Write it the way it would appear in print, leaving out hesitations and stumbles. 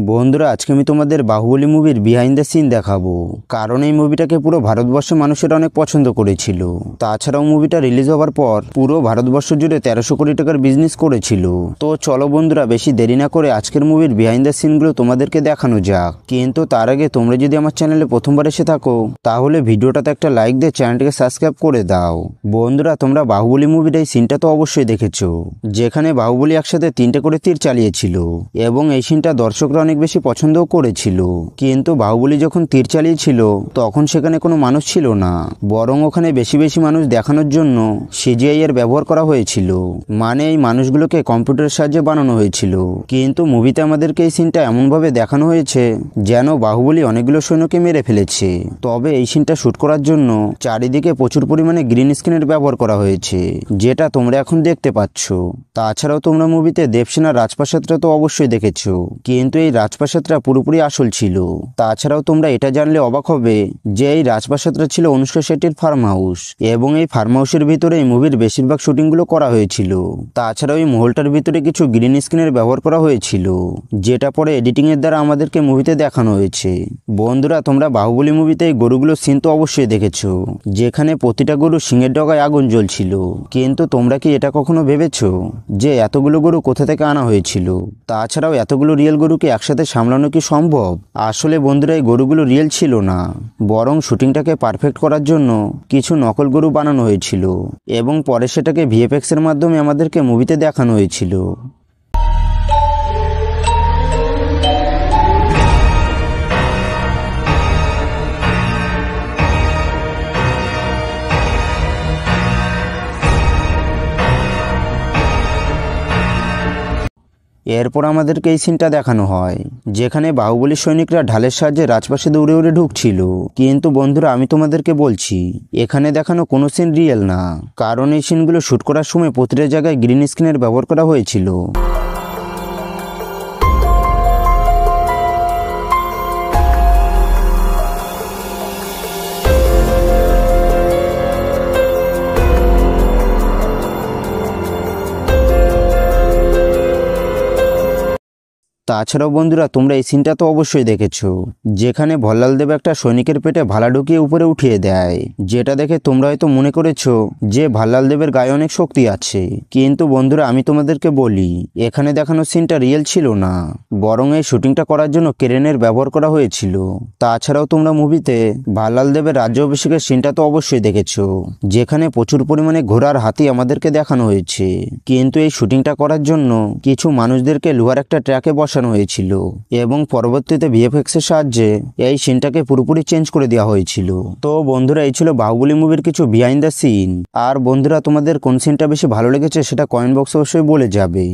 বন্ধুরা, আজকে আমি তোমাদের বাহুবলী মুভির বিহাইন্ড দ্য সিন দেখাবো। কারণ এই মুভিটাকে পুরো ভারতবর্ষের মানুষেরা অনেক পছন্দ করেছিল। তাছাড়াও মুভিটা রিলিজ হওয়ার পর পুরো ভারতবর্ষ জুড়ে 1300 কোটি টাকার বিজনেস করেছিল। তো চলো বন্ধুরা, বেশি দেরি না করে আজকের মুভির বিহাইন্ড দ্য সিনগুলো তোমাদেরকে দেখানো যাক। কিন্তু তার আগে তোমরা যদি আমার চ্যানেলে প্রথমবার এসে থাকো তাহলে ভিডিওটাতে একটা লাইক দিয়ে চ্যানেলটিকে সাবস্ক্রাইব করে দাও। বন্ধুরা, তোমরা বাহুবলী মুভির এই সিনটা তো অবশ্যই দেখেছো, যেখানে বাহুবলী একসাথে 3টে করে তীর চালিয়েছিল এবং এই সিনটা দর্শকরা অনেক বেশি পছন্দও করেছিল। কিন্তু বাহুবলী যখন তীর চালিয়েছিল তখন সেখানে কোনো মানুষ ছিল না, বরং ওখানে বেশি বেশি মানুষ দেখানোর জন্য সিজিআই এর ব্যবহার করা হয়েছিল। মানে এই মানুষগুলোকে কম্পিউটারের সাহায্যে বানানো হয়েছিল। কিন্তু মুভিতে আমাদেরকে এই সিনটা এমনভাবে দেখানো হয়েছে যেন বাহুবলী অনেকগুলো সৈন্যকে মেরে ফেলেছে। তবে এই সিনটা শুট করার জন্য চারিদিকে প্রচুর পরিমাণে গ্রিন স্ক্রিনের ব্যবহার করা হয়েছে, যেটা তোমরা এখন দেখতে পাচ্ছ। তাছাড়াও তোমরা মুভিতে দেবসেনার রাজপ্রাসাদটা তো অবশ্যই দেখেছো, কিন্তু এই রাজপ্রাসাদটা পুরোপুরি আসল ছিল। তাছাড়াও তোমরা এটা জানলে অবাক হবে যে এই রাজপ্রাসাদটা ছিল অনুষ্কা শেট্টির ফার্ম হাউস, এবং এই ফার্ম হাউসের ভিতরে এই মুভির বেশিরভাগ শুটিংগুলো করা হয়েছিল। তাছাড়াও এই মহলটার ভিতরে কিছু গ্রিন স্ক্রিনের ব্যবহার করা হয়েছিল, যেটা পরে এডিটিং এর দ্বারা আমাদেরকে মুভিতে দেখানো হয়েছে। বন্ধুরা, তোমরা বাহুবলী মুভিতে এই গরুগুলোর সিন তো অবশ্যই দেখেছো, যেখানে প্রতিটা গরু সিংহের ডগায় আগুন জ্বলছিল। কিন্তু তোমরা কি এটা কখনো ভেবেছো যে এতগুলো গরু কোথা থেকে আনা হয়েছিল? তাছাড়াও এতগুলো রিয়েল গরুকে একসাথে সামলানো কি সম্ভব? আসলে বন্ধুরা, এই গরুগুলো রিয়েল ছিল না, বরং শুটিংটাকে পারফেক্ট করার জন্য কিছু নকল গরু বানানো হয়েছিল এবং পরে সেটাকে ভিএফএক্স এর মাধ্যমে আমাদেরকে মুভিতে দেখানো হয়েছিল। এরপর আমাদেরকে এই সিনটা দেখানো হয় যেখানে বাহুবলীর সৈনিকরা ঢালের সাহায্যে রাজপ্রাসাদে উড়ে উড়ে ঢুকছিল। কিন্তু বন্ধুরা, আমি তোমাদেরকে বলছি এখানে দেখানো কোনো সিন রিয়েল না, কারণ এই সিনগুলো শুট করার সময় প্রতিটা জায়গায় গ্রিন স্ক্রিনের ব্যবহার করা হয়েছিল। তাছাড়াও বন্ধুরা, তোমরা এই সিনটা তো অবশ্যই দেখেছো, যেখানে ভল্লাল দেব একটা সৈনিকের পেটে ভালা ঢুকিয়ে উপরে উঠিয়ে দেয়, যেটা দেখে তোমরা হয়তো মনে করেছো যে ভল্লাল দেবের গায়ে অনেক শক্তি আছে। কিন্তু বন্ধুরা, আমি তোমাদেরকে বলি এখানে দেখানো সিনটা রিয়েল ছিল না, বরং এই শুটিংটা করার জন্য ক্রেনের ব্যবহার করা হয়েছিল। তাছাড়াও তোমরা মুভিতে ভল্লাল দেবের রাজ্য অভিষেকের সিনটা তো অবশ্যই দেখেছো, যেখানে প্রচুর পরিমাণে ঘোড়ার হাতি আমাদেরকে দেখানো হয়েছে। কিন্তু এই শুটিংটা করার জন্য কিছু মানুষদেরকে লোহার একটা ট্র্যাকে বসানো হয়েছিল এবং পরবর্তীতে ভিএফএক্স এর সাহায্যে এই সিনটাকে পুরোপুরি চেঞ্জ করে দেওয়া হয়েছিল। তো বন্ধুরা, এই ছিল বাহুবলী মুভির কিছু বিহাইন্ড দ্য সিন। আর বন্ধুরা, তোমাদের কোন সিনটা বেশি ভালো লেগেছে সেটা কমেন্ট বক্সে অবশ্যই বলে যাবে।